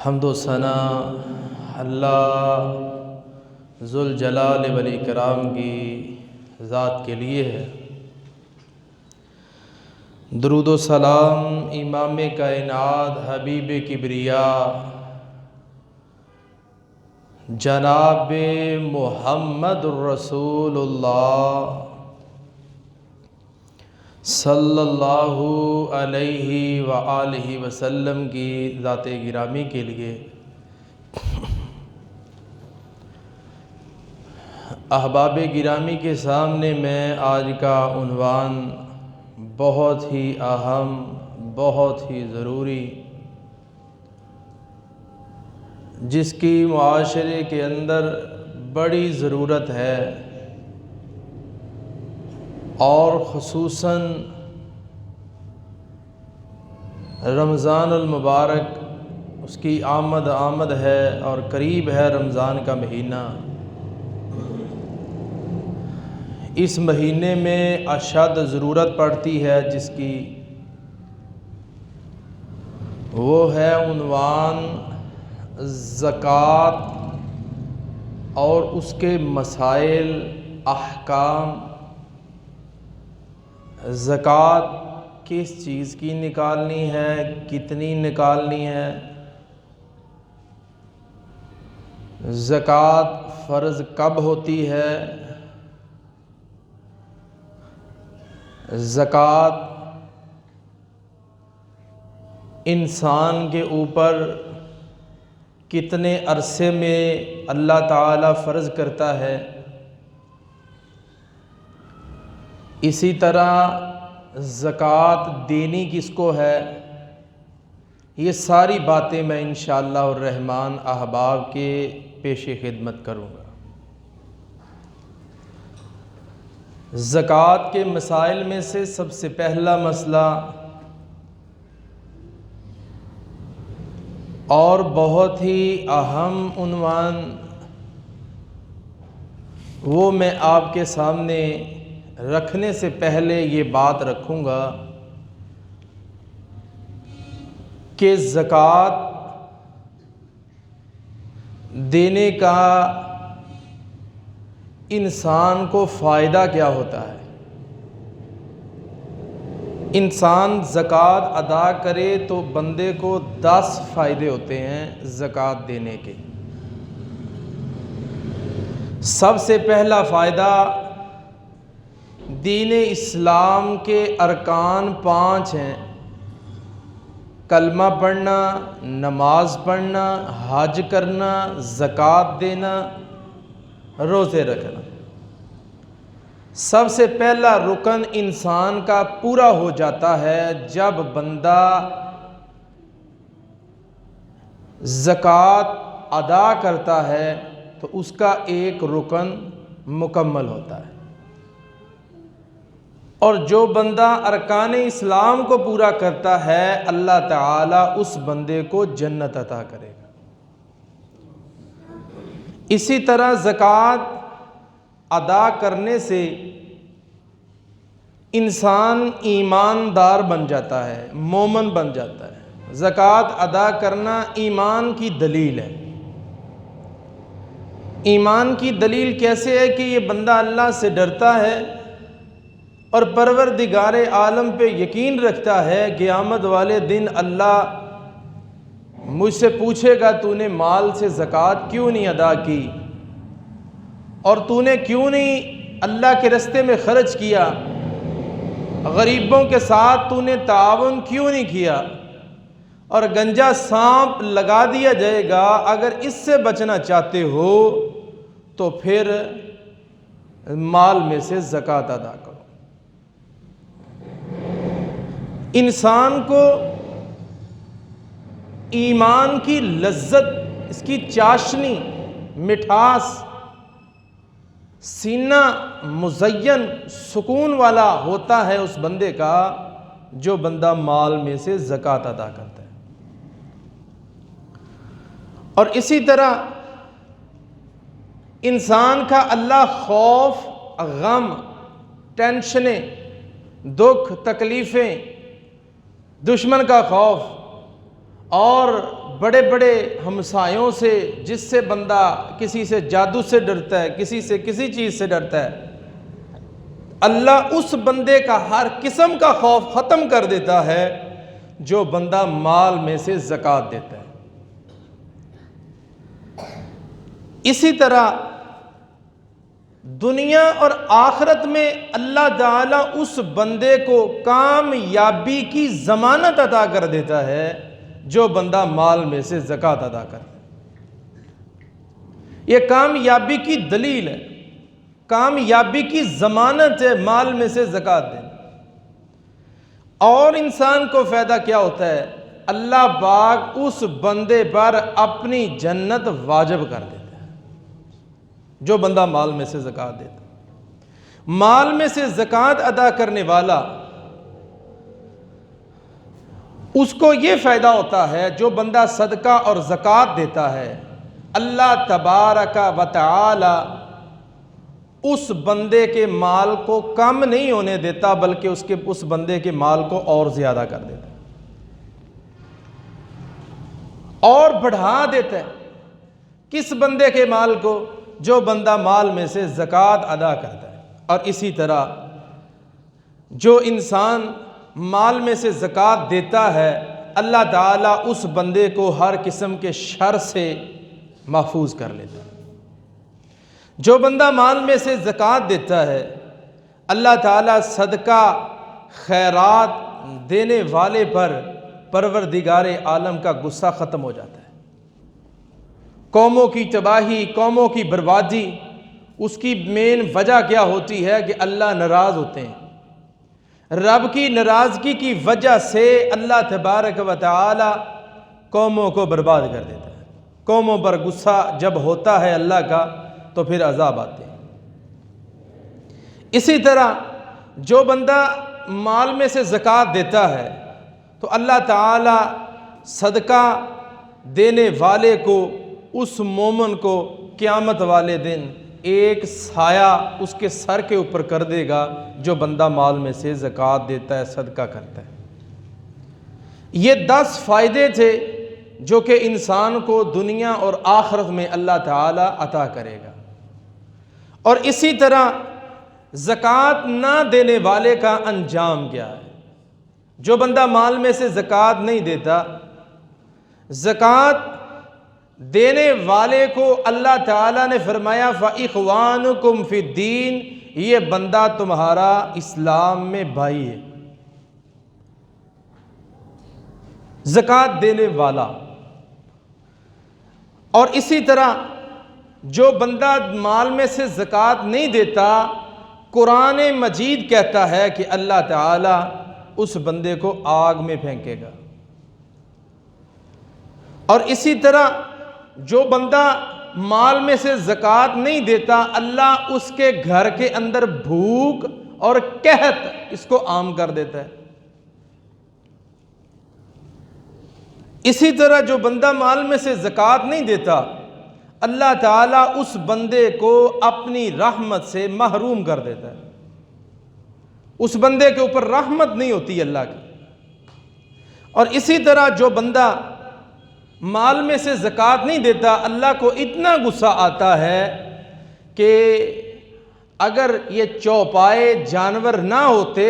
حمد و ثنا اللہ ذوالجلال والاکرام کی ذات کے لیے ہے۔ درود و سلام امام کائنات حبیب کبریاء جناب محمد الرسول اللہ صلی اللہ علیہ وآلہ وسلم کی ذات گرامی کے لیے۔ احباب گرامی کے سامنے میں آج کا عنوان بہت ہی اہم، بہت ہی ضروری، جس کی معاشرے کے اندر بڑی ضرورت ہے، اور خصوصاً رمضان المبارک اس کی آمد ہے اور قریب ہے رمضان کا مہینہ۔ اس مہینے میں اشد ضرورت پڑتی ہے جس کی، وہ ہے عنوان زکوٰۃ اور اس کے مسائل، احکام۔ زکوٰۃ کس چیز کی نکالنی ہے، کتنی نکالنی ہے، زکوٰۃ فرض کب ہوتی ہے، زکوٰۃ انسان کے اوپر کتنے عرصے میں اللہ تعالیٰ فرض کرتا ہے، اسی طرح زکوٰۃ دینی کس کو ہے۔ یہ ساری باتیں میں انشاءاللہ الرحمن احباب کے پیش خدمت کروں گا۔ زکوٰۃ کے مسائل میں سے سب سے پہلا مسئلہ اور بہت ہی اہم عنوان، وہ میں آپ کے سامنے رکھنے سے پہلے یہ بات رکھوں گا کہ زکوٰۃ دینے کا انسان کو فائدہ کیا ہوتا ہے۔ انسان زکوٰۃ ادا کرے تو بندے کو 10 فائدے ہوتے ہیں زکوٰۃ دینے کے۔ سب سے پہلا فائدہ، دین اسلام کے ارکان 5 ہیں: کلمہ پڑھنا، نماز پڑھنا، حج کرنا، زکوٰۃ دینا، روزے رکھنا۔ سب سے پہلا رکن انسان کا پورا ہو جاتا ہے جب بندہ زکوٰۃ ادا کرتا ہے تو اس کا ایک رکن مکمل ہوتا ہے، اور جو بندہ ارکان اسلام کو پورا کرتا ہے اللہ تعالیٰ اس بندے کو جنت عطا کرے گا۔ اسی طرح زکوٰۃ ادا کرنے سے انسان ایماندار بن جاتا ہے، مومن بن جاتا ہے۔ زکوٰۃ ادا کرنا ایمان کی دلیل ہے۔ ایمان کی دلیل کیسے ہے کہ یہ بندہ اللہ سے ڈرتا ہے اور پروردگار عالم پہ یقین رکھتا ہے۔ قیامت والے دن اللہ مجھ سے پوچھے گا تو نے مال سے زکوٰۃ کیوں نہیں ادا کی، اور تو نے کیوں نہیں اللہ کے راستے میں خرچ کیا، غریبوں کے ساتھ تو نے تعاون کیوں نہیں کیا، اور گنجا سانپ لگا دیا جائے گا۔ اگر اس سے بچنا چاہتے ہو تو پھر مال میں سے زکوٰۃ ادا کرو۔ انسان کو ایمان کی لذت، اس کی چاشنی، مٹھاس، سینہ مزین، سکون والا ہوتا ہے اس بندے کا جو بندہ مال میں سے زکوٰۃ ادا کرتا ہے۔ اور اسی طرح انسان کا اللہ خوف، غم، ٹینشنیں، دکھ، تکلیفیں، دشمن کا خوف اور بڑے بڑے ہمسایوں سے، جس سے بندہ کسی سے جادو سے ڈرتا ہے، کسی سے کسی چیز سے ڈرتا ہے، اللہ اس بندے کا ہر قسم کا خوف ختم کر دیتا ہے جو بندہ مال میں سے زکوٰۃ دیتا ہے۔ اسی طرح دنیا اور آخرت میں اللہ تعالیٰ اس بندے کو کامیابی کی ضمانت عطا کر دیتا ہے جو بندہ مال میں سے زکوٰۃ ادا کرتا ہے۔ یہ کامیابی کی دلیل ہے، کامیابی کی ضمانت ہے مال میں سے زکوٰۃ دینا۔ اور انسان کو فائدہ کیا ہوتا ہے؟ اللہ پاک اس بندے پر اپنی جنت واجب کر دیتا ہے جو بندہ مال میں سے زکوٰۃ دیتا ہے۔ مال میں سے زکوٰۃ ادا کرنے والا، اس کو یہ فائدہ ہوتا ہے، جو بندہ صدقہ اور زکوٰۃ دیتا ہے، اللہ تبارک و تعالی اس بندے کے مال کو کم نہیں ہونے دیتا، بلکہ اس بندے کے مال کو اور زیادہ کر دیتا ہے، اور بڑھا دیتا ہے۔ کس بندے کے مال کو؟ جو بندہ مال میں سے زکوٰۃ ادا کرتا ہے۔ اور اسی طرح جو انسان مال میں سے زکوٰۃ دیتا ہے، اللہ تعالیٰ اس بندے کو ہر قسم کے شر سے محفوظ کر لیتا ہے۔ جو بندہ مال میں سے زکوٰۃ دیتا ہے، اللہ تعالیٰ صدقہ خیرات دینے والے پر پروردگار عالم کا غصہ ختم ہو جاتا ہے۔ قوموں کی تباہی، قوموں کی بربادی، اس کی مین وجہ کیا ہوتی ہے کہ اللہ ناراض ہوتے ہیں۔ رب کی ناراضگی کی وجہ سے اللہ تبارک و تعالی قوموں کو برباد کر دیتا ہے۔ قوموں پر غصہ جب ہوتا ہے اللہ کا تو پھر عذاب آتے ہیں۔ اسی طرح جو بندہ مال میں سے زکوٰۃ دیتا ہے تو اللہ تعالی صدقہ دینے والے کو، اس مومن کو قیامت والے دن ایک سایہ اس کے سر کے اوپر کر دے گا جو بندہ مال میں سے زکوٰۃ دیتا ہے، صدقہ کرتا ہے۔ یہ 10 فائدے تھے جو کہ انسان کو دنیا اور آخرت میں اللہ تعالی عطا کرے گا۔ اور اسی طرح زکوٰۃ نہ دینے والے کا انجام کیا ہے؟ جو بندہ مال میں سے زکوٰۃ نہیں دیتا، زکوٰۃ دینے والے کو اللہ تعالیٰ نے فرمایا فَإِخْوَانُكُمْ فِي الدِّينِ، یہ بندہ تمہارا اسلام میں بھائی ہے۔ زکوٰۃ دینے والا۔ اور اسی طرح جو بندہ مال میں سے زکوٰۃ نہیں دیتا، قرآن مجید کہتا ہے کہ اللہ تعالیٰ اس بندے کو آگ میں پھینکے گا۔ اور اسی طرح جو بندہ مال میں سے زکوٰۃ نہیں دیتا، اللہ اس کے گھر کے اندر بھوک اور قحط اس کو عام کر دیتا ہے۔ اسی طرح جو بندہ مال میں سے زکوٰۃ نہیں دیتا، اللہ تعالیٰ اس بندے کو اپنی رحمت سے محروم کر دیتا ہے۔ اس بندے کے اوپر رحمت نہیں ہوتی اللہ کی۔ اور اسی طرح جو بندہ مال میں سے زکوٰۃ نہیں دیتا، اللہ کو اتنا غصہ آتا ہے کہ اگر یہ چوپائے جانور نہ ہوتے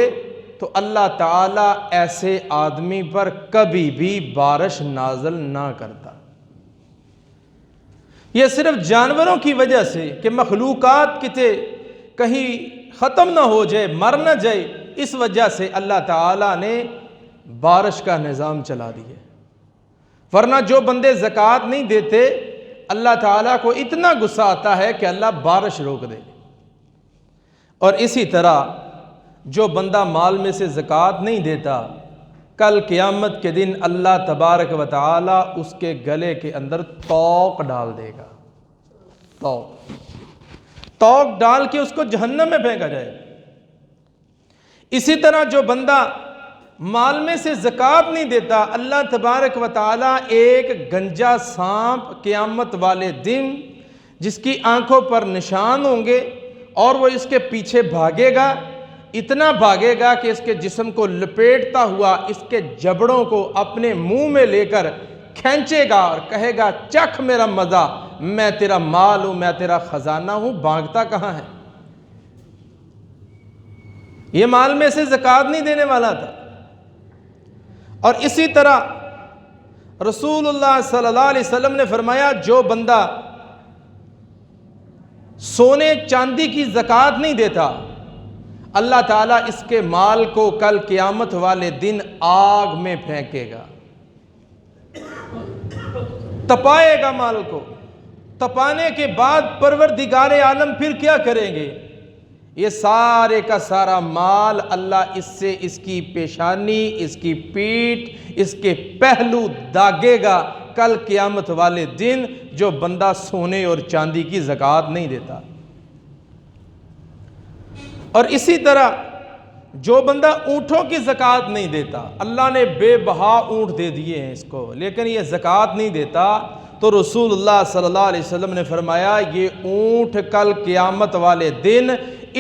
تو اللہ تعالیٰ ایسے آدمی پر کبھی بھی بارش نازل نہ کرتا۔ یہ صرف جانوروں کی وجہ سے کہ مخلوقات کہیں ختم نہ ہو جائے، مر نہ جائے، اس وجہ سے اللہ تعالیٰ نے بارش کا نظام چلا دیا۔ ورنہ جو بندے زکوٰۃ نہیں دیتے، اللہ تعالیٰ کو اتنا غصہ آتا ہے کہ اللہ بارش روک دے۔ اور اسی طرح جو بندہ مال میں سے زکوٰۃ نہیں دیتا، کل قیامت کے دن اللہ تبارک و تعالی اس کے گلے کے اندر توق ڈال دے گا۔ توق ڈال کے اس کو جہنم میں پھینکا جائے گا۔ اسی طرح جو بندہ مال میں سے زکوٰۃ نہیں دیتا، اللہ تبارک و تعالی ایک گنجا سانپ قیامت والے دن جس کی آنکھوں پر نشان ہوں گے اور وہ اس کے پیچھے بھاگے گا، اتنا بھاگے گا کہ اس کے جسم کو لپیٹتا ہوا اس کے جبڑوں کو اپنے منہ میں لے کر کھینچے گا اور کہے گا چکھ میرا مزہ، میں تیرا مال ہوں، میں تیرا خزانہ ہوں، بھاگتا کہاں ہے؟ یہ مال میں سے زکوٰۃ نہیں دینے والا تھا۔ اور اسی طرح رسول اللہ صلی اللہ علیہ وسلم نے فرمایا جو بندہ سونے چاندی کی زکوٰۃ نہیں دیتا، اللہ تعالیٰ اس کے مال کو کل قیامت والے دن آگ میں پھینکے گا، تپائے گا مال کو۔ تپانے کے بعد پروردگار عالم پھر کیا کریں گے؟ یہ سارے کا سارا مال اللہ اس سے اس کی پیشانی، اس کی پیٹھ، اس کے پہلو داغے گا کل قیامت والے دن، جو بندہ سونے اور چاندی کی زکوٰۃ نہیں دیتا۔ اور اسی طرح جو بندہ اونٹوں کی زکوٰۃ نہیں دیتا، اللہ نے بے بہا اونٹ دے دیے ہیں اس کو، لیکن یہ زکوٰۃ نہیں دیتا، تو رسول اللہ صلی اللہ علیہ وسلم نے فرمایا یہ اونٹ کل قیامت والے دن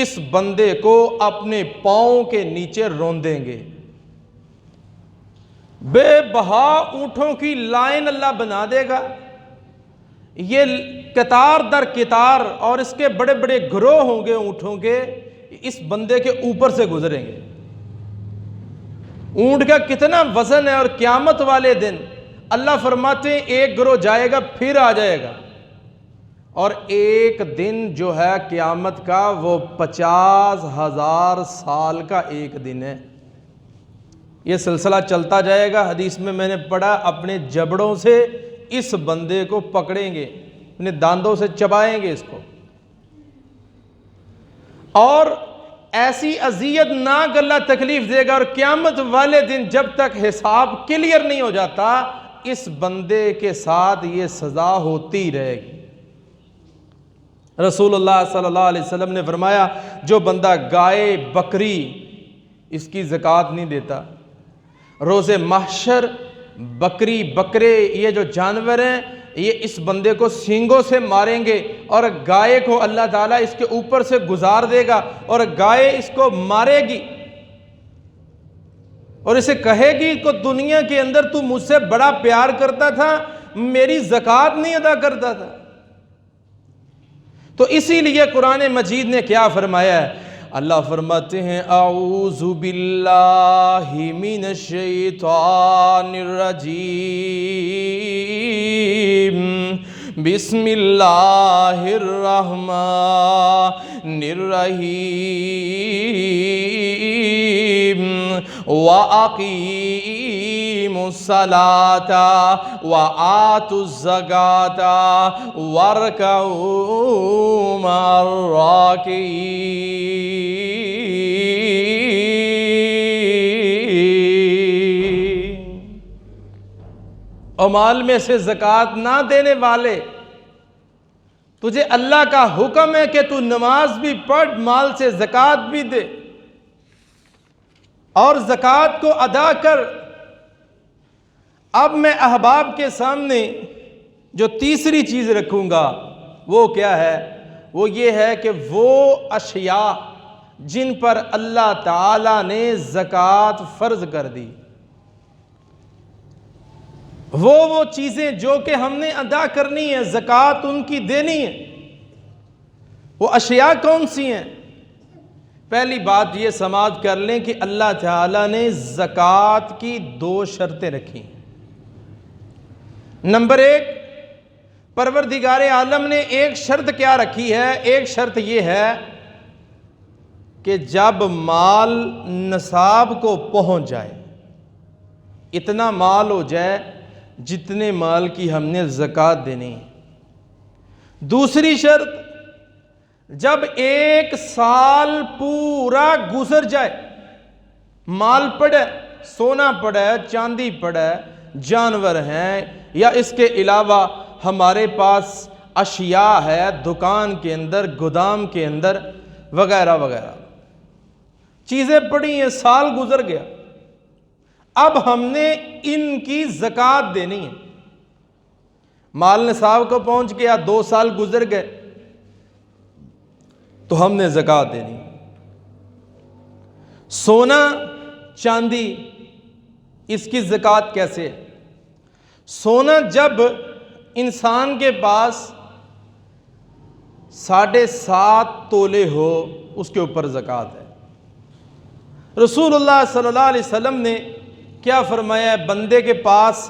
اس بندے کو اپنے پاؤں کے نیچے روندیں گے۔ بے بہا اونٹوں کی لائن اللہ بنا دے گا، یہ قطار در قطار، اور اس کے بڑے بڑے گروہ ہوں گے اونٹوں کے، اس بندے کے اوپر سے گزریں گے۔ اونٹ کا کتنا وزن ہے، اور قیامت والے دن اللہ فرماتے ہیں ایک گروہ جائے گا پھر آ جائے گا، اور ایک دن جو ہے قیامت کا وہ 50,000 سال کا ایک دن ہے۔ یہ سلسلہ چلتا جائے گا۔ حدیث میں نے پڑھا اپنے جبڑوں سے اس بندے کو پکڑیں گے، اپنے داندوں سے چبائیں گے اس کو، اور ایسی اذیت ناک اللہ تکلیف دے گا، اور قیامت والے دن جب تک حساب کلیئر نہیں ہو جاتا اس بندے کے ساتھ یہ سزا ہوتی رہے گی۔ رسول اللہ صلی اللہ علیہ وسلم نے فرمایا جو بندہ گائے بکری اس کی زکوٰۃ نہیں دیتا، روز محشر بکری بکرے یہ جو جانور ہیں یہ اس بندے کو سینگوں سے ماریں گے، اور گائے کو اللہ تعالیٰ اس کے اوپر سے گزار دے گا، اور گائے اس کو مارے گی اور اسے کہے گی کہ دنیا کے اندر تو مجھ سے بڑا پیار کرتا تھا، میری زکوٰۃ نہیں ادا کرتا تھا۔ تو اسی لیے قرآن مجید نے کیا فرمایا ہے؟ اللہ فرماتے ہیں اعوذ باللہ من الشیطان الرجیم، بسم اللہ الرحمن الرحیم، وَأَقِيمُوا الصَّلَاةَ وَآتُوا الزَّكَاةَ وَارْكَعُوا مَعَ الرَّاكِعِينَ۔ اور مال میں سے زکوٰۃ نہ دینے والے، تجھے اللہ کا حکم ہے کہ تو نماز بھی پڑھ، مال سے زکوٰۃ بھی دے اور زکوٰۃ کو ادا کر۔ اب میں احباب کے سامنے جو تیسری چیز رکھوں گا وہ کیا ہے؟ وہ یہ ہے کہ وہ اشیاء جن پر اللہ تعالیٰ نے زکوٰۃ فرض کر دی، وہ چیزیں جو کہ ہم نے ادا کرنی ہے، زکوٰۃ ان کی دینی ہے، وہ اشیاء کون سی ہیں؟ پہلی بات یہ سماعت کر لیں کہ اللہ تعالیٰ نے زکوٰۃ کی 2 شرطیں رکھی ہیں۔ نمبر 1، پروردگار عالم نے ایک شرط کیا رکھی ہے؟ ایک شرط یہ ہے کہ جب مال نصاب کو پہنچ جائے، اتنا مال ہو جائے جتنے مال کی ہم نے زکوٰۃ دینی ہے۔ دوسری شرط، جب 1 سال پورا گزر جائے، مال پڑا، سونا پڑا ہے، چاندی پڑا ہے، جانور ہیں، یا اس کے علاوہ ہمارے پاس اشیاء ہے دکان کے اندر، گودام کے اندر وغیرہ وغیرہ، چیزیں پڑی ہیں، سال گزر گیا، اب ہم نے ان کی زکوٰۃ دینی ہے۔ مال نصاب کو پہنچ گیا، 2 سال گزر گئے، تو ہم نے زکوٰۃ دینی۔ سونا چاندی اس کی زکوٰۃ کیسے ہے؟ سونا جب انسان کے پاس 7.5 تولے ہو اس کے اوپر زکوٰۃ ہے۔ رسول اللہ صلی اللہ علیہ وسلم نے کیا فرمایا ہے؟ بندے کے پاس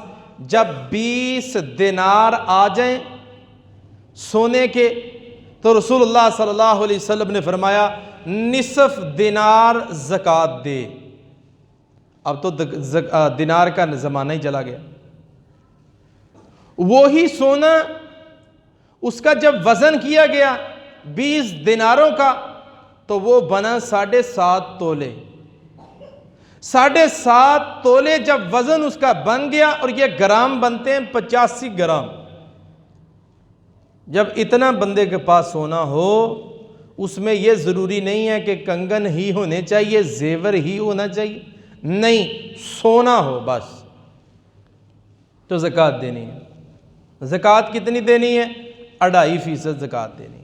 جب 20 دینار آ جائیں سونے کے تو رسول اللہ صلی اللہ علیہ وسلم نے فرمایا نصف دینار زکوٰۃ دے۔ اب تو دینار کا زمانہ ہی چلا گیا۔ وہی سونا اس کا جب وزن کیا گیا 20 دیناروں کا تو وہ بنا 7.5 تولے۔ 7.5 تولے جب وزن اس کا بن گیا، اور یہ گرام بنتے ہیں 85 گرام۔ جب اتنا بندے کے پاس سونا ہو، اس میں یہ ضروری نہیں ہے کہ کنگن ہی ہونے چاہیے، زیور ہی ہونا چاہیے، نہیں، سونا ہو بس، تو زکوٰۃ دینی ہے۔ زکوٰۃ کتنی دینی ہے؟ 2.5% زکوٰۃ دینی ہے۔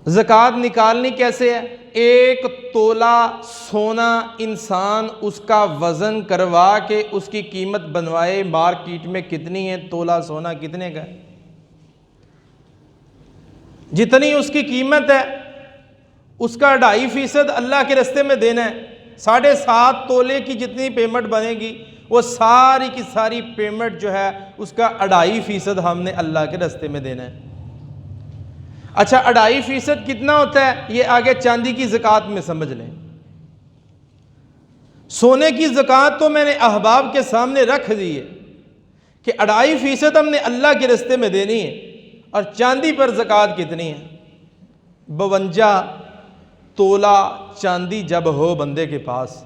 زکوٰۃ نکالنی کیسے ہے؟ 1 تولہ سونا انسان اس کا وزن کروا کے اس کی قیمت بنوائے، مارکیٹ میں کتنی ہے تولہ سونا کتنے کا ہے، جتنی اس کی قیمت ہے اس کا 2.5% اللہ کے راستے میں دینا ہے۔ 7.5 تولے کی جتنی پیمنٹ بنے گی وہ ساری کی ساری پیمنٹ جو ہے اس کا 2.5% ہم نے اللہ کے راستے میں دینا ہے۔ اچھا 2.5% کتنا ہوتا ہے؟ یہ آگے چاندی کی زکوٰۃ میں سمجھ لیں۔ سونے کی زکوٰۃ تو میں نے احباب کے سامنے رکھ دی ہے کہ 2.5% ہم نے اللہ کے راستے میں دینی ہے، اور چاندی پر زکوٰۃ کتنی ہے؟ 52 تولہ چاندی جب ہو بندے کے پاس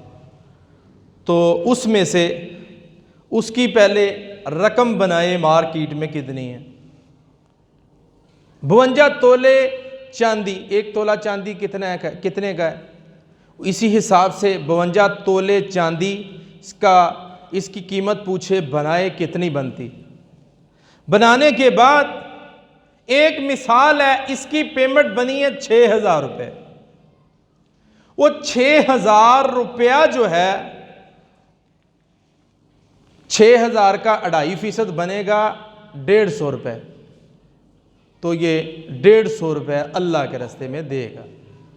تو اس میں سے اس کی پہلے رقم بنائے مارکیٹ میں کتنی ہے۔ 52 تولے چاندی، 1 تولہ چاندی کتنے کا ہے؟ اسی حساب سے 52 تولے چاندی اس کی قیمت پوچھے بنائے کتنی بنتی؟ بنانے کے بعد ایک مثال ہے، اس کی پیمنٹ بنی ہے 6,000 روپے۔ وہ 6,000 روپیہ جو ہے 6,000 کا 2.5% بنے گا 150 روپے، تو یہ 150 روپے اللہ کے راستے میں دے گا۔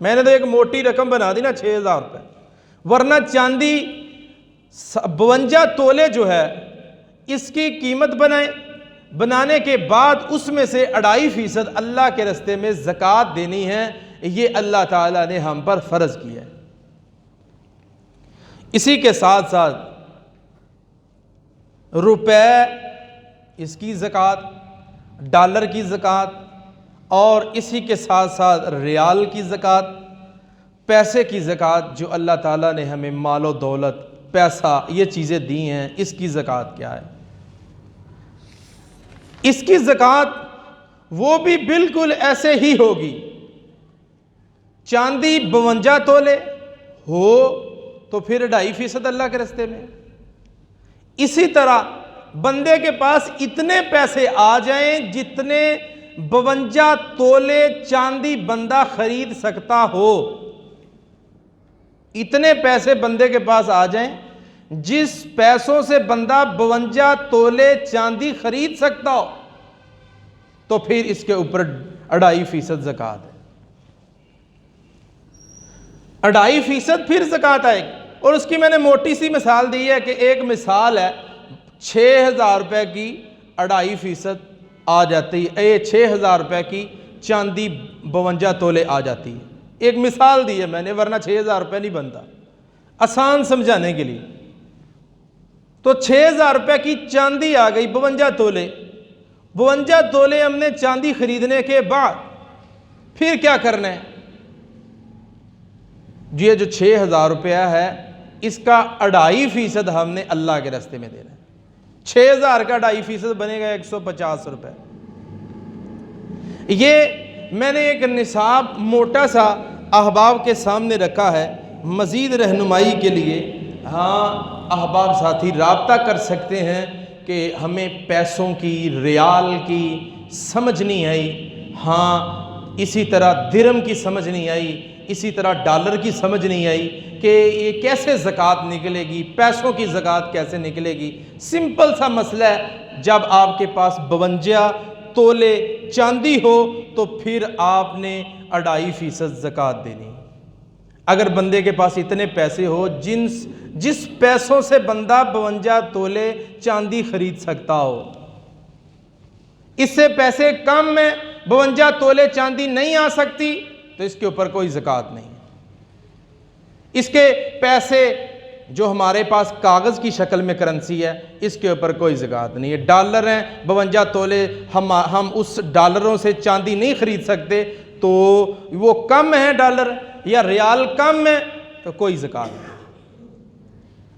میں نے تو ایک موٹی رقم بنا دی نا 6,000 روپے، ورنہ چاندی 52 تولے جو ہے اس کی قیمت بنانے کے بعد اس میں سے 2.5% اللہ کے راستے میں زکوٰۃ دینی ہے، یہ اللہ تعالیٰ نے ہم پر فرض کیا ہے۔ اسی کے ساتھ ساتھ روپے اس کی زکوٰۃ، ڈالر کی زکوٰۃ، اور اسی کے ساتھ ساتھ ریال کی زکوٰۃ، پیسے کی زکوٰۃ جو اللہ تعالیٰ نے ہمیں مال و دولت، پیسہ، یہ چیزیں دی ہیں، اس کی زکوٰۃ کیا ہے؟ اس کی زکوٰۃ وہ بھی بالکل ایسے ہی ہوگی۔ چاندی 52 تولے ہو تو پھر 2.5% اللہ کے راستے میں۔ اسی طرح بندے کے پاس اتنے پیسے آ جائیں جتنے 52 تولے چاندی بندہ خرید سکتا ہو، اتنے پیسے بندے کے پاس آ جائیں جس پیسوں سے بندہ 52 تولے چاندی خرید سکتا ہو، تو پھر اس کے اوپر 2.5% زکوٰۃ ہے۔ 2.5% پھر زکوٰۃ آئے گی۔ اور اس کی میں نے موٹی سی مثال دی ہے کہ ایک مثال ہے 6,000 روپے کی 2.5% آ جاتی ہے، 6,000 روپے کی چاندی 52 تولے آ جاتی ہے۔ ایک مثال دی ہے میں نے، ورنہ 6,000 روپے نہیں بنتا، آسان سمجھانے کے لیے۔ تو 6,000 روپے کی چاندی آ گئی 52 تولے۔ 52 تولے ہم نے چاندی خریدنے کے بعد پھر کیا کرنا ہے؟ یہ جو 6,000 روپیہ ہے اس کا 2.5% ہم نے اللہ کے راستے میں دینا ہے۔ 6,000 کا 2.5% بنے گا 150 روپے۔ یہ میں نے ایک نصاب موٹا سا احباب کے سامنے رکھا ہے مزید رہنمائی کے لیے۔ ہاں احباب ساتھی رابطہ کر سکتے ہیں کہ ہمیں پیسوں کی، ریال کی سمجھ نہیں آئی، ہاں اسی طرح درہم کی سمجھ نہیں آئی، اسی طرح ڈالر کی سمجھ نہیں آئی کہ یہ کیسے زکوٰۃ نکلے گی، پیسوں کی زکوٰۃ کیسے نکلے گی۔ سمپل سا مسئلہ ہے، جب آپ کے پاس 52 تولے چاندی ہو تو پھر آپ نے 2.5% زکوٰۃ دینی۔ اگر بندے کے پاس اتنے پیسے ہو جس پیسوں سے بندہ 52 تولے چاندی خرید سکتا ہو، اس سے پیسے کم میں 52 تولے چاندی نہیں آ سکتی تو اس کے اوپر کوئی زکوٰۃ نہیں۔ اس کے پیسے جو ہمارے پاس کاغذ کی شکل میں کرنسی ہے، اس کے اوپر کوئی زکوٰۃ نہیں ہے۔ ڈالر ہیں 52 تولے، ہم اس ڈالروں سے چاندی نہیں خرید سکتے تو وہ کم ہیں ڈالر یا ریال کم ہے تو کوئی زکوٰۃ نہیں۔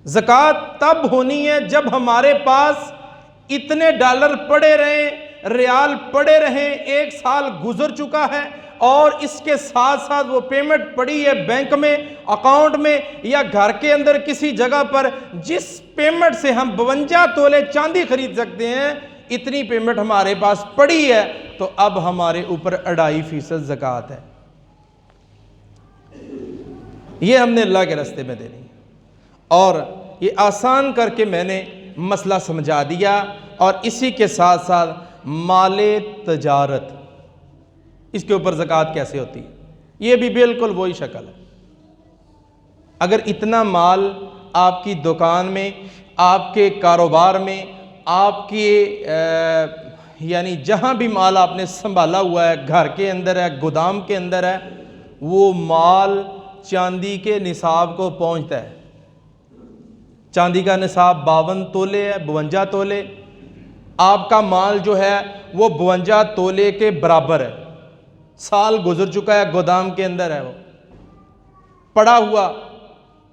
زکوٰۃ تب ہونی ہے جب ہمارے پاس اتنے ڈالر پڑے رہیں، ریال پڑے رہیں، 1 سال گزر چکا ہے اور اس کے ساتھ ساتھ وہ پیمنٹ پڑی ہے بینک میں، اکاؤنٹ میں یا گھر کے اندر کسی جگہ پر، جس پیمنٹ سے ہم 52 تولے چاندی خرید سکتے ہیں، اتنی پیمنٹ ہمارے پاس پڑی ہے تو اب ہمارے اوپر 2.5% زکوٰۃ ہے۔ یہ ہم نے اللہ کے راستے میں دینی ہے، اور یہ آسان کر کے میں نے مسئلہ سمجھا دیا۔ اور اسی کے ساتھ ساتھ مال تجارت، اس کے اوپر زکوٰۃ کیسے ہوتی ہے، یہ بھی بالکل وہی شکل ہے۔ اگر اتنا مال آپ کی دکان میں، آپ کے کاروبار میں، آپ کے یعنی جہاں بھی مال آپ نے سنبھالا ہوا ہے، گھر کے اندر ہے، گودام کے اندر ہے، وہ مال چاندی کے نصاب کو پہنچتا ہے۔ چاندی کا نصاب 52 تولے ہے، 52 تولے، آپ کا مال جو ہے وہ 52 تولے کے برابر ہے، سال گزر چکا ہے، گودام کے اندر ہے، وہ پڑا ہوا،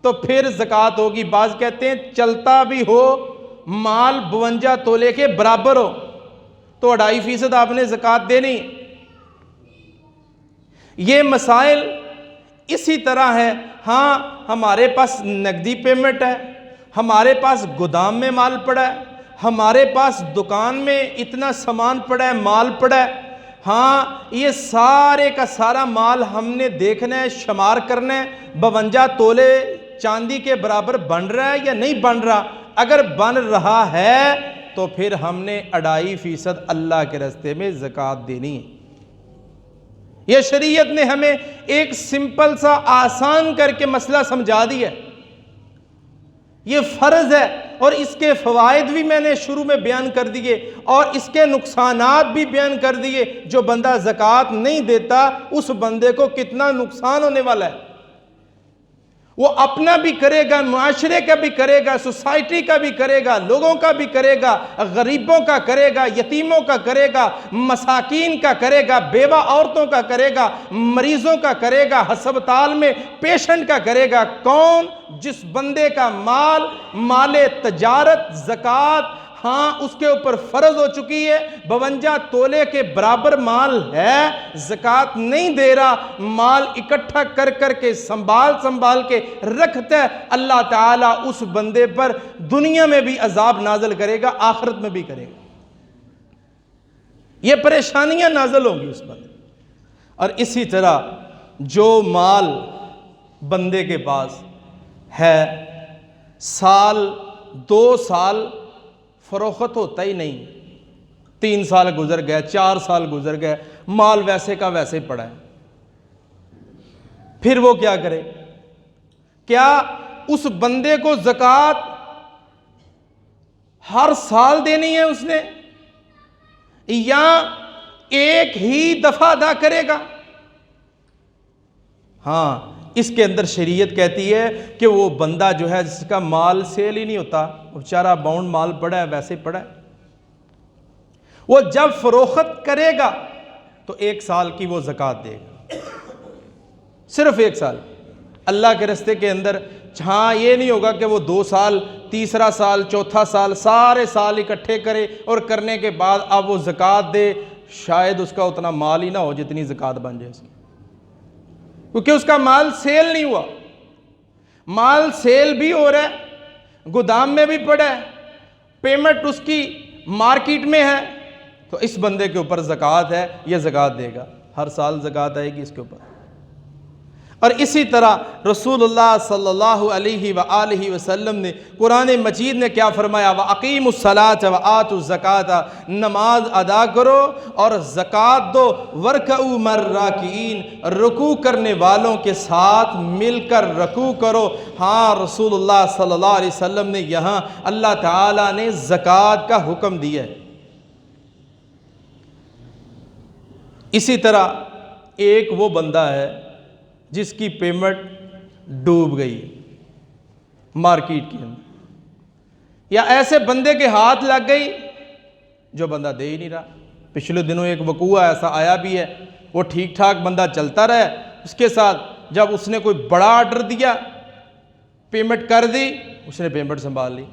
تو پھر زکوٰۃ ہوگی۔ بعض کہتے ہیں چلتا بھی ہو مال 52 تولے کے برابر ہو تو 2.5% آپ نے زکوٰۃ دینی۔ یہ مسائل اسی طرح ہے۔ ہاں ہمارے پاس نقدی پیمنٹ ہے، ہمارے پاس گودام میں مال پڑا ہے، ہمارے پاس دکان میں اتنا سامان پڑا ہے، مال پڑا ہے، ہاں یہ سارے کا سارا مال ہم نے دیکھنا ہے، شمار کرنا ہے، 52 تولے چاندی کے برابر بن رہا ہے یا نہیں بن رہا۔ اگر بن رہا ہے تو پھر ہم نے 2.5% اللہ کے راستے میں زکوٰۃ دینی ہے۔ یہ شریعت نے ہمیں ایک سمپل سا آسان کر کے مسئلہ سمجھا دیا ہے۔ یہ فرض ہے، اور اس کے فوائد بھی میں نے شروع میں بیان کر دیے اور اس کے نقصانات بھی بیان کر دیے۔ جو بندہ زکوٰۃ نہیں دیتا اس بندے کو کتنا نقصان ہونے والا ہے، وہ اپنا بھی کرے گا، معاشرے کا بھی کرے گا، سوسائٹی کا بھی کرے گا، لوگوں کا بھی کرے گا، غریبوں کا کرے گا، یتیموں کا کرے گا، مساکین کا کرے گا، بیوہ عورتوں کا کرے گا، مریضوں کا کرے گا، ہسپتال میں پیشنٹ کا کرے گا۔ کون؟ جس بندے کا مال تجارت زکوٰۃ ہاں اس کے اوپر فرض ہو چکی ہے، 52 تولے کے برابر مال ہے، زکوٰۃ نہیں دے رہا، مال اکٹھا کر کے سنبھال کے رکھتا ہے، اللہ تعالیٰ اس بندے پر دنیا میں بھی عذاب نازل کرے گا، آخرت میں بھی کرے گا۔ یہ پریشانیاں نازل ہوں گی اس بندے۔ اور اسی طرح جو مال بندے کے پاس ہے، 2 سال فروخت ہوتا ہی نہیں، 3 سال گزر گئے، 4 سال گزر گئے، مال ویسے کا ویسے پڑا ہے، پھر وہ کیا کرے؟ کیا اس بندے کو زکوٰۃ ہر سال دینی ہے اس نے، یا ایک ہی دفعہ ادا کرے گا؟ ہاں اس کے اندر شریعت کہتی ہے کہ وہ بندہ جو ہے جس کا مال سیل ہی نہیں ہوتا، وہ بیچارہ باؤنڈ مال پڑا ہے، ویسے پڑا ہے، وہ جب فروخت کرے گا تو 1 سال کی وہ زکوٰۃ دے گا، صرف 1 سال اللہ کے راستے کے اندر۔ ہاں یہ نہیں ہوگا کہ وہ 2 سال، تیسرا سال، چوتھا سال، سارے سال اکٹھے کرے اور کرنے کے بعد اب وہ زکوٰۃ دے، شاید اس کا اتنا مال ہی نہ ہو جتنی زکوٰۃ بن جائے اس کی، کیونکہ اس کا مال سیل نہیں ہوا۔ مال سیل بھی ہو رہا ہے، گودام میں بھی پڑا ہے، پیمنٹ اس کی مارکیٹ میں ہے، تو اس بندے کے اوپر زکوٰۃ ہے، یہ زکوٰۃ دے گا، ہر سال زکوٰۃ آئے گی اس کے اوپر۔ اور اسی طرح رسول اللہ صلی اللہ علیہ وآلہ وسلم نے قرآن مجید نے کیا فرمایا؟ وَأَقِيمُوا الصَّلَاةَ وَآتُوا الزَّكَاةَ، نماز ادا کرو اور زکوٰۃ دو، وَارْكَعُوا مَعَ الرَّاكِعِينَ، رکوع کرنے والوں کے ساتھ مل کر رکوع کرو۔ ہاں، رسول اللہ صلی اللہ علیہ وسلم نے یہاں اللہ تعالیٰ نے زکوٰۃ کا حکم دیا ہے۔ اسی طرح ایک وہ بندہ ہے جس کی پیمنٹ ڈوب گئی مارکیٹ کے اندر، یا ایسے بندے کے ہاتھ لگ گئی جو بندہ دے ہی نہیں رہا۔ پچھلے دنوں ایک وقوع ایسا آیا بھی ہے، وہ ٹھیک ٹھاک بندہ چلتا رہا، اس کے ساتھ جب اس نے کوئی بڑا آرڈر دیا، پیمنٹ کر دی، اس نے پیمنٹ سنبھال لی۔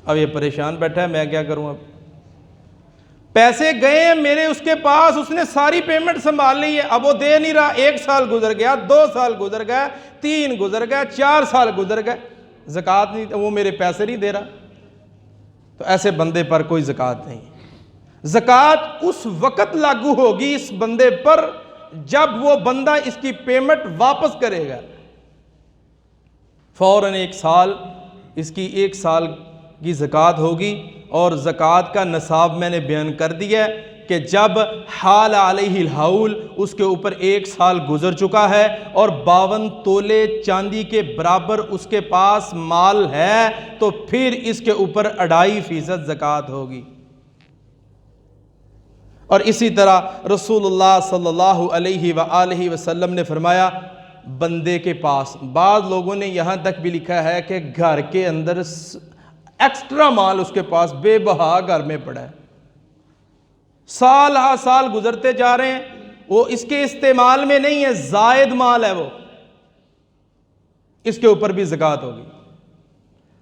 اب یہ پریشان بیٹھا ہے، میں کیا کروں؟ اب پیسے گئے ہیں میرے اس کے پاس، اس نے ساری پیمنٹ سنبھال لی ہے، اب وہ دے نہیں رہا۔ 1 سال گزر گیا، 2 سال گزر گئے، 3 گزر گئے، 4 سال گزر گئے، زکوٰۃ نہیں، وہ میرے پیسے نہیں دے رہا۔ تو ایسے بندے پر کوئی زکوٰۃ نہیں۔ زکوٰۃ اس وقت لاگو ہوگی اس بندے پر جب وہ بندہ اس کی پیمنٹ واپس کرے گا۔ فوراً 1 سال، اس کی 1 سال کی زکوٰۃ ہوگی، اور زکوٰۃ کا نصاب میں نے بیان کر دیا ہے کہ جب حال علیہ الحول، اس کے اوپر 1 سال گزر چکا ہے اور 52 تولے چاندی کے برابر اس کے پاس مال ہے، تو پھر اس کے اوپر 2.5% زکوٰۃ ہوگی۔ اور اسی طرح رسول اللہ صلی اللہ علیہ وآلہ وسلم نے فرمایا، بندے کے پاس، بعض لوگوں نے یہاں تک بھی لکھا ہے کہ گھر کے اندر ایکسٹرا مال اس کے پاس بے بہا گھر میں پڑا ہے، سال ہا سال گزرتے جا رہے ہیں، وہ اس کے استعمال میں نہیں ہے، زائد مال ہے، وہ اس کے اوپر بھی زکوٰۃ ہوگی۔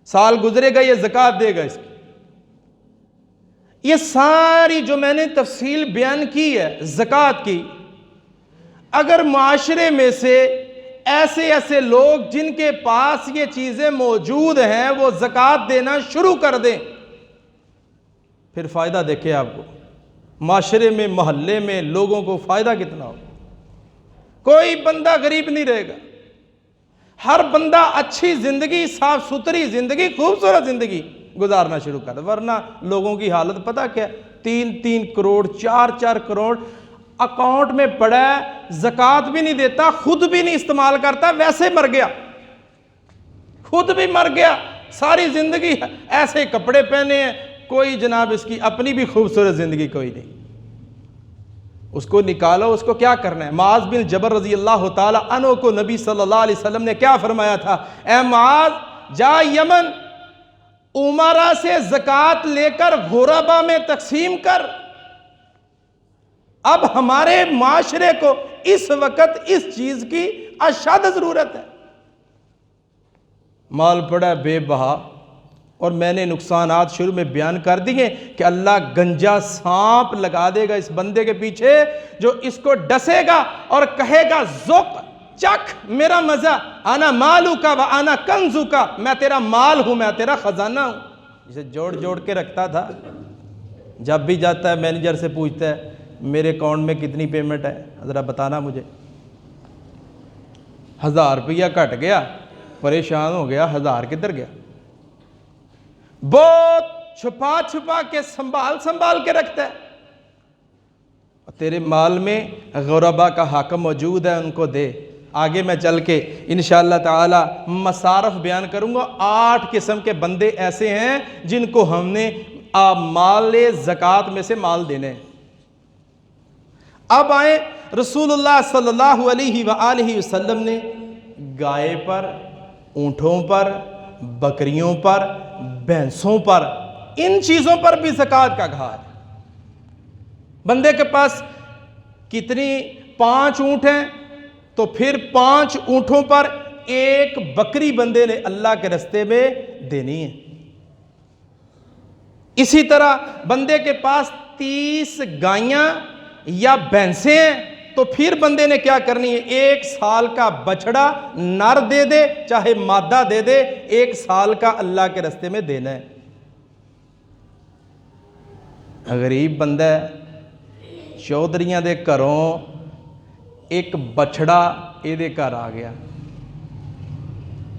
سال گزرے گا، یہ زکوٰۃ دے گا اس کی۔ یہ ساری جو میں نے تفصیل بیان کی ہے زکوٰۃ کی، اگر معاشرے میں سے ایسے لوگ جن کے پاس یہ چیزیں موجود ہیں وہ زکوٰۃ دینا شروع کر دیں، پھر فائدہ دیکھیں آپ کو، معاشرے میں، محلے میں لوگوں کو فائدہ کتنا ہو۔ کوئی بندہ غریب نہیں رہے گا، ہر بندہ اچھی زندگی، صاف ستھری زندگی، خوبصورت زندگی گزارنا شروع کر دے۔ ورنہ لوگوں کی حالت پتہ کیا ہے؟ 3 کروڑ 4 کروڑ اکاؤنٹ میں پڑا ہے، زکوٰۃ بھی نہیں دیتا، خود بھی نہیں استعمال کرتا، ویسے مر گیا، خود بھی مر گیا، ساری زندگی ایسے کپڑے پہنے ہیں، کوئی جناب اس کی اپنی بھی خوبصورت زندگی کوئی نہیں۔ اس کو نکالو، اس کو کیا کرنا ہے؟ معاذ بن جبل رضی اللہ تعالی عنہ کو نبی صلی اللہ علیہ وسلم نے کیا فرمایا تھا؟ اے معاذ، جا یمن، امرا سے زکوٰۃ لے کر غربا میں تقسیم کر۔ اب ہمارے معاشرے کو اس وقت اس چیز کی اشد ضرورت ہے۔ مال پڑا ہے بے بہا، اور میں نے نقصانات شروع میں بیان کر دیے کہ اللہ گنجا سانپ لگا دے گا اس بندے کے پیچھے، جو اس کو ڈسے گا اور کہے گا ذوق، چکھ میرا مزہ، انا مالو کا و انا کنزو کا، میں تیرا مال ہوں، میں تیرا خزانہ ہوں۔ جسے جوڑ جوڑ کے رکھتا تھا، جب بھی جاتا ہے مینیجر سے پوچھتا ہے میرے اکاؤنٹ میں کتنی پیمنٹ ہے، ذرا بتانا مجھے۔ 1000 روپیہ کٹ گیا، پریشان ہو گیا، 1000 کدھر گیا؟ بہت چھپا چھپا کے سنبھال کے رکھتا ہے۔ تیرے مال میں غربا کا حق موجود ہے، ان کو دے۔ آگے میں چل کے انشاءاللہ تعالی مصارف بیان کروں گا۔ 8 قسم کے بندے ایسے ہیں جن کو ہم نے مال زکوٰۃ میں سے مال دینے ہیں۔ اب آئیں، رسول اللہ صلی اللہ علیہ وآلہ وسلم نے گائے پر، اونٹوں پر، بکریوں پر، بھینسوں پر، ان چیزوں پر بھی زکوٰۃ کا کہا ہے۔ بندے کے پاس کتنی 5 اونٹ ہیں تو پھر 5 اونٹوں پر 1 بکری بندے نے اللہ کے رستے میں دینی ہے۔ اسی طرح بندے کے پاس 30 گائیاں یا بھینسیں ہیں تو پھر بندے نے کیا کرنی ہے؟ 1 سال کا بچڑا نر دے دے، چاہے مادہ دے دے، 1 سال کا اللہ کے رستے میں دینا ہے۔ غریب بندہ ہے، چودھریاں دے گھروں ایک بچڑا ਇਹਦੇ ਘਰ ਆ ਗਿਆ,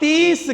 30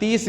30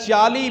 40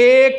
1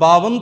52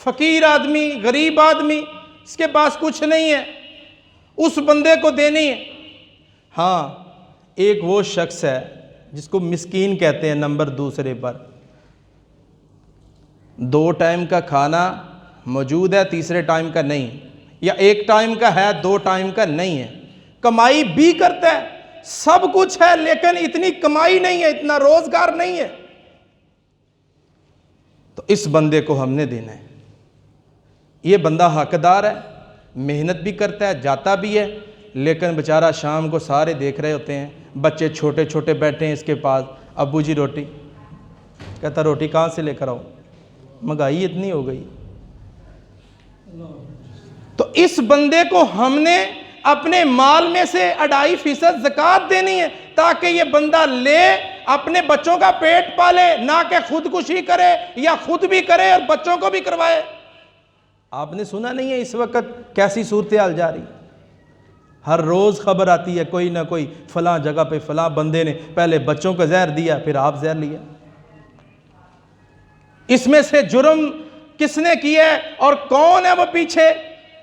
فقیر آدمی، غریب آدمی، اس کے پاس کچھ نہیں ہے، اس بندے کو دینی ہے۔ ہاں ایک وہ شخص ہے جس کو مسکین کہتے ہیں نمبر دوسرے پر، 2 ٹائم کا کھانا موجود ہے، تیسرے ٹائم کا نہیں، یا 1 ٹائم کا ہے 2 ٹائم کا نہیں ہے، کمائی بھی کرتا ہے، سب کچھ ہے، لیکن اتنی کمائی نہیں ہے، اتنا روزگار نہیں ہے، تو اس بندے کو ہم نے دینا ہے۔ یہ بندہ حقدار ہے، محنت بھی کرتا ہے، جاتا بھی ہے، لیکن بیچارہ شام کو سارے دیکھ رہے ہوتے ہیں، بچے چھوٹے چھوٹے بیٹھے ہیں اس کے پاس، ابو جی روٹی، کہتا روٹی کہاں سے لے کر آؤں، مہنگائی اتنی ہو گئی۔ تو اس بندے کو ہم نے اپنے مال میں سے 2.5% زکوٰۃ دینی ہے، تاکہ یہ بندہ لے اپنے بچوں کا پیٹ پالے، نہ کہ خودکشی کرے یا خود بھی کرے اور بچوں کو بھی کروائے۔ آپ نے سنا نہیں ہے اس وقت کیسی صورتحال جا رہی؟ ہر روز خبر آتی ہے کوئی نہ کوئی فلاں جگہ پہ فلاں بندے نے پہلے بچوں کو زہر دیا، پھر آپ زہر لیا۔ اس میں سے جرم کس نے کیا ہے اور کون ہے وہ پیچھے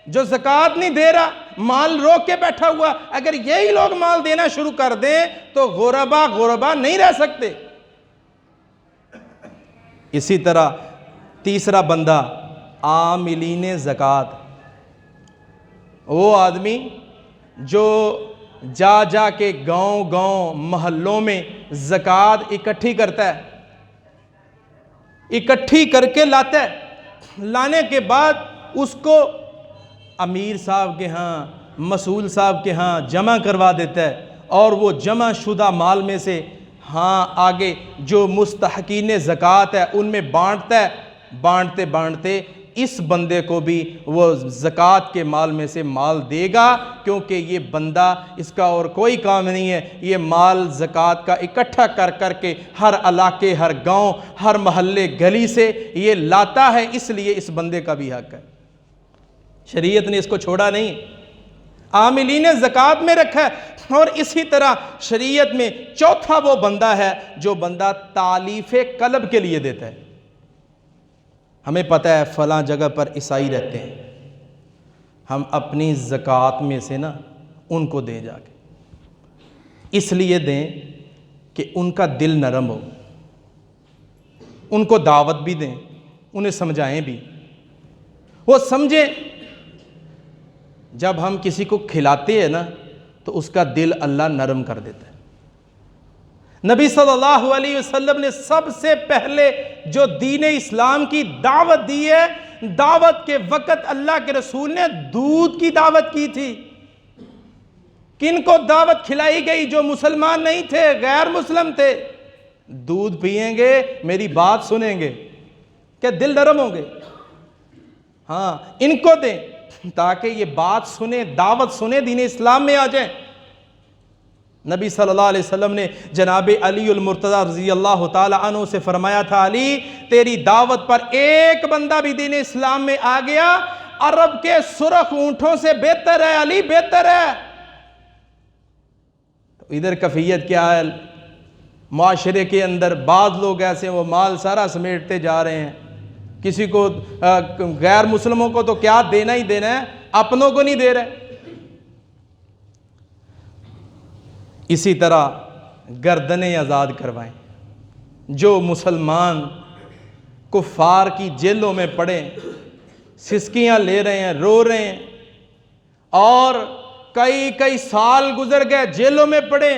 جو زکوٰۃ نہیں دے رہا، مال روک کے بیٹھا ہوا؟ اگر یہی لوگ مال دینا شروع کر دیں تو غربا نہیں رہ سکتے۔ اسی طرح تیسرا بندہ عاملین زکوٰۃ، وہ آدمی جو جا جا کے گاؤں محلوں میں زکوٰۃ اکٹھی کرتا ہے، اکٹھی کر کے لاتا ہے، لانے کے بعد اس کو امیر صاحب کے ہاں، مسئول صاحب کے ہاں جمع کروا دیتا ہے، اور وہ جمع شدہ مال میں سے آگے جو مستحقین زکوٰۃ ہے ان میں بانٹتا ہے، بانٹتے اس بندے کو بھی وہ زکوٰۃ کے مال میں سے مال دے گا، کیونکہ یہ بندہ اس کا اور کوئی کام نہیں ہے، یہ مال زکوٰۃ کا اکٹھا کر کے ہر علاقے، ہر گاؤں، ہر محلے گلی سے یہ لاتا ہے، اس لیے اس بندے کا بھی حق ہے۔ شریعت نے اس کو چھوڑا نہیں، عاملین زکوٰۃ میں رکھا ہے۔ اور اسی طرح شریعت میں چوتھا وہ بندہ ہے جو بندہ تالیف قلب کے لیے دیتا ہے۔ ہمیں پتہ ہے فلاں جگہ پر عیسائی رہتے ہیں، ہم اپنی زکوٰۃ میں سے ان کو دیں، جا کے اس لیے دیں کہ ان کا دل نرم ہو، ان کو دعوت بھی دیں، انہیں سمجھائیں بھی، وہ سمجھیں۔ جب ہم کسی کو کھلاتے ہیں تو اس کا دل اللہ نرم کر دیتا ہے۔ نبی صلی اللہ علیہ وسلم نے سب سے پہلے جو دین اسلام کی دعوت دی ہے، دعوت کے وقت اللہ کے رسول نے دودھ کی دعوت کی تھی۔ کن کو دعوت کھلائی گئی؟ جو مسلمان نہیں تھے، غیر مسلم تھے۔ دودھ پئیں گے، میری بات سنیں گے، کیا دل نرم ہوں گے؟ ہاں، ان کو دیں تاکہ یہ بات سنیں، دعوت سنیں، دین اسلام میں آ جائیں۔ نبی صلی اللہ علیہ وسلم نے جناب علی المرتضی رضی اللہ تعالی عنہ سے فرمایا تھا، علی تیری دعوت پر ایک بندہ بھی دین اسلام میں آ گیا، عرب کے سرخ اونٹوں سے بہتر ہے، علی بہتر ہے۔ تو ادھر کیفیت کیا ہے؟ معاشرے کے اندر بعض لوگ ایسے وہ مال سارا سمیٹتے جا رہے ہیں، کسی کو غیر مسلموں کو تو کیا دینا ہی دینا ہے، اپنوں کو نہیں دے رہے۔ اسی طرح گردنیں آزاد کروائیں۔ جو مسلمان کفار کی جیلوں میں پڑے، سسکیاں لے رہے ہیں، رو رہے ہیں، اور کئی سال گزر گئے جیلوں میں پڑے،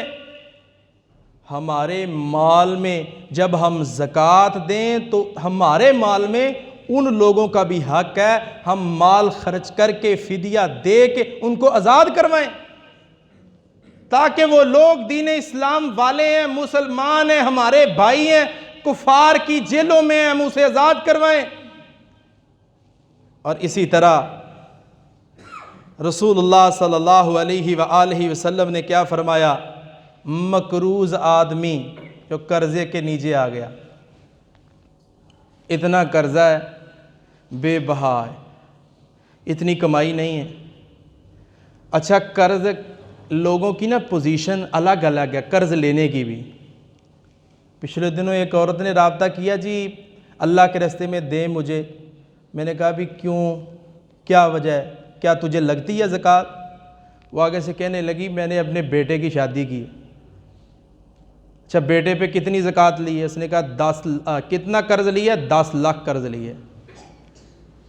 ہمارے مال میں جب ہم زکوٰۃ دیں تو ہمارے مال میں ان لوگوں کا بھی حق ہے، ہم مال خرچ کر کے فدیہ دے کے ان کو آزاد کروائیں، تاکہ وہ لوگ دین اسلام والے ہیں، مسلمان ہیں، ہمارے بھائی ہیں، کفار کی جیلوں میں ہیں، ہم اسے آزاد کروائیں۔ اور اسی طرح رسول اللہ صلی اللہ علیہ وآلہ وسلم نے کیا فرمایا؟ مقروض آدمی جو قرضے کے نیچے آ گیا، اتنا قرضہ ہے، بے بہا ہے، اتنی کمائی نہیں ہے۔ اچھا، قرض لوگوں کی پوزیشن الگ الگ ہے قرض لینے کی بھی۔ پچھلے دنوں ایک عورت نے رابطہ کیا، جی اللہ کے راستے میں دیں مجھے، میں نے کہا بھی کیوں، کیا وجہ ہے، کیا تجھے لگتی ہے زکوٰۃ؟ وہ آگے سے کہنے لگی میں نے اپنے بیٹے کی شادی کی۔ اچھا بیٹے پہ کتنی زکوٰۃ لی ہے؟ اس نے کہا کتنا قرض لیا ہے؟ 10 لاکھ قرض لیا ہے۔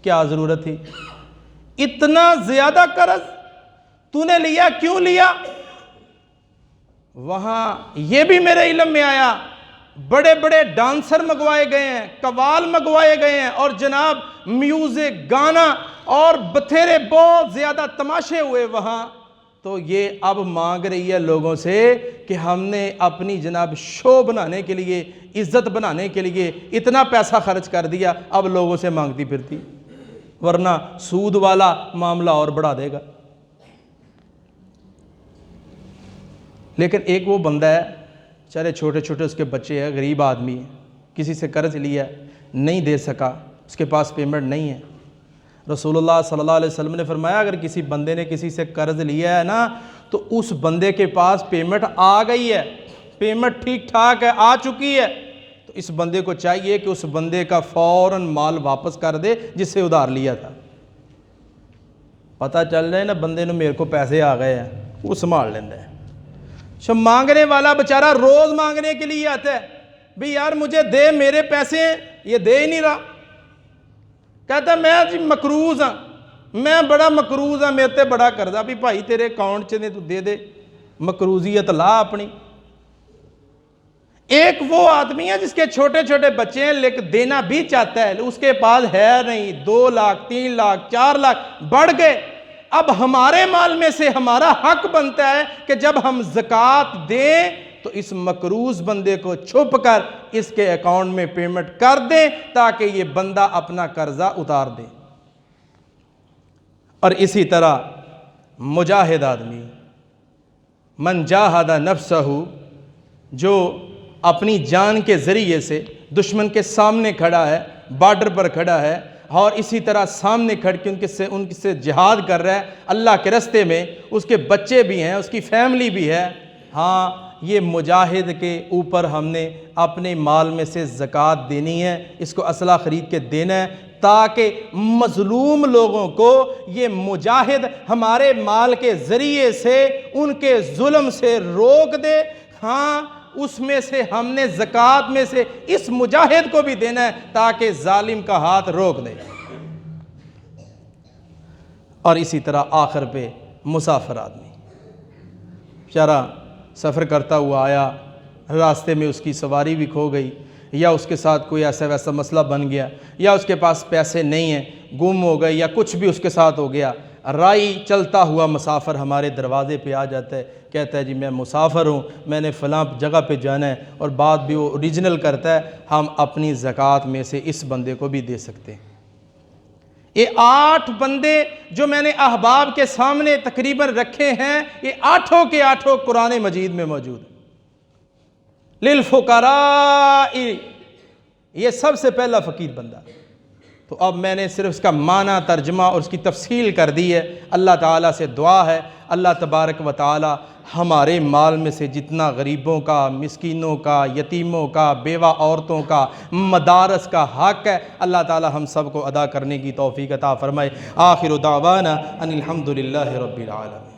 کیا ضرورت تھی اتنا زیادہ قرض تو نے لیا؟ کیوں لیا؟ وہاں یہ بھی میرے علم میں آیا، بڑے بڑے ڈانسر منگوائے گئے ہیں، قوال منگوائے گئے ہیں، اور جناب میوزک، گانا اور بتھیرے بہت زیادہ تماشے ہوئے وہاں۔ تو یہ اب مانگ رہی ہے لوگوں سے کہ ہم نے اپنی جناب شو بنانے کے لیے، عزت بنانے کے لیے اتنا پیسہ خرچ کر دیا، اب لوگوں سے مانگتی پھرتی، ورنہ سود والا معاملہ اور بڑھا دے گا۔ لیکن ایک وہ بندہ ہے، چارے چھوٹے چھوٹے اس کے بچے ہیں، غریب آدمی ہے، کسی سے قرض لیا نہیں دے سکا، اس کے پاس پیمنٹ نہیں ہے۔ رسول اللہ صلی اللہ علیہ وسلم نے فرمایا اگر کسی بندے نے کسی سے قرض لیا ہے نا تو اس بندے کے پاس پیمنٹ آ گئی ہے، پیمنٹ ٹھیک ٹھاک ہے، آ چکی ہے، تو اس بندے کو چاہیے کہ اس بندے کا فوراً مال واپس کر دے جس سے ادھار لیا تھا۔ پتہ چل رہا ہے نا بندے نے میرے کو پیسے آ گئے ہیں، وہ سنبھال لینا ہے۔ مانگنے والا بیچارہ روز مانگنے کے لیے آتا ہے، بھی یار مجھے دے، میرے پیسے ہیں، یہ دے ہی نہیں رہا۔ کہتا ہے میں جی مقروض ہاں، میں بڑا مقروض ہاں، میرے تے بڑا قرضہ، بھی بھائی تیرے اکاؤنٹ چ نے تو دے دے، مقروضیت لا اپنی۔ ایک وہ آدمی ہے جس کے چھوٹے چھوٹے بچے ہیں لیکن دینا بھی چاہتا ہے، اس کے پاس ہے نہیں، 2 لاکھ 3 لاکھ 4 لاکھ بڑھ گئے۔ اب ہمارے مال میں سے ہمارا حق بنتا ہے کہ جب ہم زکوٰۃ دیں تو اس مقروض بندے کو چھپ کر اس کے اکاؤنٹ میں پیمنٹ کر دیں تاکہ یہ بندہ اپنا قرضہ اتار دے۔ اور اسی طرح مجاہد آدمی، من جاہد نفسہ، جو اپنی جان کے ذریعے سے دشمن کے سامنے کھڑا ہے، بارڈر پر کھڑا ہے، اور اسی طرح سامنے کھڑ کے ان سے جہاد کر رہا ہے اللہ کے راستے میں، اس کے بچے بھی ہیں، اس کی فیملی بھی ہے، ہاں یہ مجاہد کے اوپر ہم نے اپنے مال میں سے زکوٰۃ دینی ہے، اس کو اسلحہ خرید کے دینا ہے تاکہ مظلوم لوگوں کو یہ مجاہد ہمارے مال کے ذریعے سے ان کے ظلم سے روک دے۔ ہاں اس میں سے ہم نے زکوٰۃ میں سے اس مجاہد کو بھی دینا ہے تاکہ ظالم کا ہاتھ روک دے۔ اور اسی طرح آخر پہ مسافر آدمی، بیچارہ سفر کرتا ہوا آیا، راستے میں اس کی سواری بھی کھو گئی، یا اس کے ساتھ کوئی ایسا ویسا مسئلہ بن گیا، یا اس کے پاس پیسے نہیں ہیں، گم ہو گئے، یا کچھ بھی اس کے ساتھ ہو گیا، رائی چلتا ہوا مسافر ہمارے دروازے پہ آ جاتا ہے، کہتا ہے جی میں مسافر ہوں، میں نے فلاں جگہ پہ جانا ہے، اور بات بھی وہ اوریجنل کرتا ہے، ہم اپنی زکوٰۃ میں سے اس بندے کو بھی دے سکتے ہیں۔ یہ 8 بندے جو میں نے احباب کے سامنے تقریباً رکھے ہیں، یہ 8 کے 8 قرآن مجید میں موجود ہیں۔ للفقراء، یہ سب سے پہلا فقیر بندہ۔ تو اب میں نے صرف اس کا معنی، ترجمہ اور اس کی تفصیل کر دی ہے۔ اللہ تعالیٰ سے دعا ہے اللہ تبارک و تعالیٰ ہمارے مال میں سے جتنا غریبوں کا، مسکینوں کا، یتیموں کا، بیوہ عورتوں کا، مدارس کا حق ہے، اللہ تعالیٰ ہم سب کو ادا کرنے کی توفیق عطا فرمائے۔ آخر دعوانا ان الحمد للہ رب العالمین۔